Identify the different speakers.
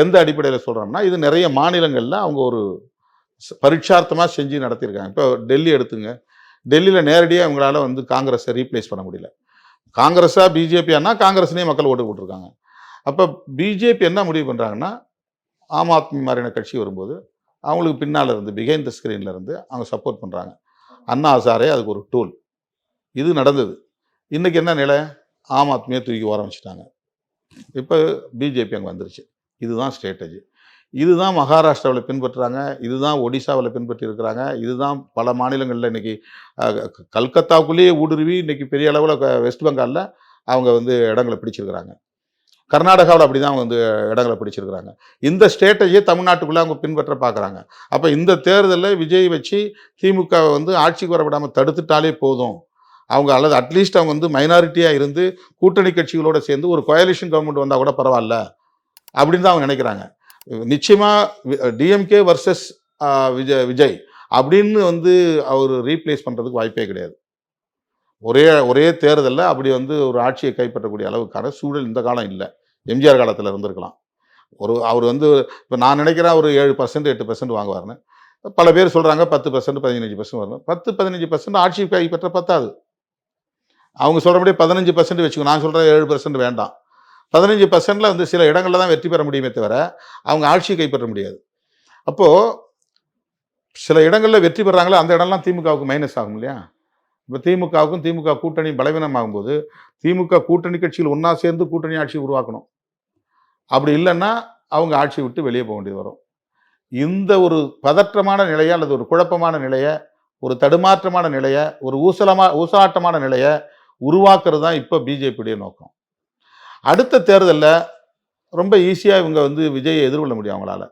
Speaker 1: எந்த அடிப்படையில் சொல்கிறோம்னா, இது நிறைய மாநிலங்களில் அவங்க ஒரு பரீட்சார்த்தமாக செஞ்சு நடத்தியிருக்காங்க. இப்போ டெல்லி எடுத்துங்க. டெல்லியில் நேரடியாக அவங்களால வந்து காங்கிரஸை ரீப்ளேஸ் பண்ண முடியல. காங்கிரஸா பிஜேபியானா காங்கிரஸ்லேயே மக்கள் ஓட்டு போட்டிருக்காங்க. அப்போ பிஜேபி என்ன முடிவு பண்ணுறாங்கன்னா, ஆம் ஆத்மி மாதிரியான கட்சி வரும்போது அவங்களுக்கு பின்னால் இருந்து பிஹைண்ட் த ஸ்க்ரீனில் இருந்து அவங்க சப்போர்ட் பண்ணுறாங்க. அண்ணா ஹசாரே அதுக்கு ஒரு டூல். இது நடந்தது. இன்றைக்கி என்ன நிலை? ஆம் ஆத்மியை தூக்கி ஓரம் வச்சுட்டாங்க. இப்போ பிஜேபி அங்கே வந்துருச்சு. இதுதான் ஸ்ட்ராட்டஜி. இதுதான் மகாராஷ்டிராவில் பின்பற்றுறாங்க. இதுதான் ஒடிசாவில் பின்பற்றி இருக்கிறாங்க. இதுதான் பல மாநிலங்களில் இன்றைக்கி கல்கத்தாவுக்குள்ளேயே ஊடுருவி இன்றைக்கி பெரிய அளவில் வெஸ்ட் பெங்காலில் அவங்க வந்து இடங்களை பிடிச்சிருக்கிறாங்க. கர்நாடகாவில் அப்படி தான் வந்து இடங்களை பிடிச்சிருக்கிறாங்க. இந்த ஸ்ட்ராட்டஜியை தமிழ்நாட்டுக்குள்ளே அவங்க பின்பற்ற பார்க்குறாங்க. அப்போ இந்த தேர்தலில் விஜய் வச்சு திமுகவை வந்து ஆட்சிக்கு வர விடாமல் தடுத்துட்டாலே போதும். அவங்க அல்லது அட்லீஸ்ட் அவங்க வந்து மைனாரிட்டியாக இருந்து கூட்டணி கட்சிகளோடு சேர்ந்து ஒரு கோயலிஷன் கவர்மெண்ட் வந்தால் கூட பரவாயில்ல அப்படின்னு தான் அவங்க நினைக்கிறாங்க. நிச்சயமாக டிஎம்கே வர்சஸ் விஜய் அப்படின்னு வந்து அவர் ரீப்ளேஸ் பண்ணுறதுக்கு வாய்ப்பே கிடையாது. ஒரே தேர்தலில் அப்படி வந்து ஒரு ஆட்சியை கைப்பற்றக்கூடிய அளவுக்கான சூழல் இந்த காலம் இல்லை. எம்ஜிஆர் காலத்தில் இருந்திருக்கலாம். அவர் வந்து இப்போ நான் நினைக்கிறேன் ஒரு 7% 8% வாங்குவார்னு. பல பேர் சொல்கிறாங்க 10% 15% வரணும். 10-15% ஆட்சி கைப்பற்ற பத்தாது. அவங்க சொல்கிறபடி 15% வச்சுக்கோ. நான் சொல்கிறேன் 7% வேண்டாம். 15%ல் வந்து சில இடங்களில் தான் வெற்றி பெற முடியுமே தவிர அவங்க ஆட்சியை கைப்பற்ற முடியாது. அப்போது சில இடங்களில் வெற்றி பெறாங்களோ அந்த இடம்லாம் திமுகவுக்கு மைனஸ் ஆகும் இல்லையா? இப்போ திமுகவுக்கும் திமுக கூட்டணி பலவீனமாகும்போது திமுக கூட்டணி கட்சிகள் ஒன்றா சேர்ந்து கூட்டணி ஆட்சி உருவாக்கணும். அப்படி இல்லைன்னா அவங்க ஆட்சியை விட்டு வெளியே போக வேண்டியது வரும். இந்த ஒரு பதற்றமான நிலையை அல்லது ஒரு குழப்பமான நிலையை, ஒரு தடுமாற்றமான நிலையை, ஒரு ஊசலாட்டமான நிலையை உருவாக்குறது தான் இப்போ பிஜேபியுடைய நோக்கம். அடுத்த தேர்தலில் ரொம்ப ஈஸியாக இவங்க வந்து விஜயை எதிர்கொள்ள முடியும் அவங்களால.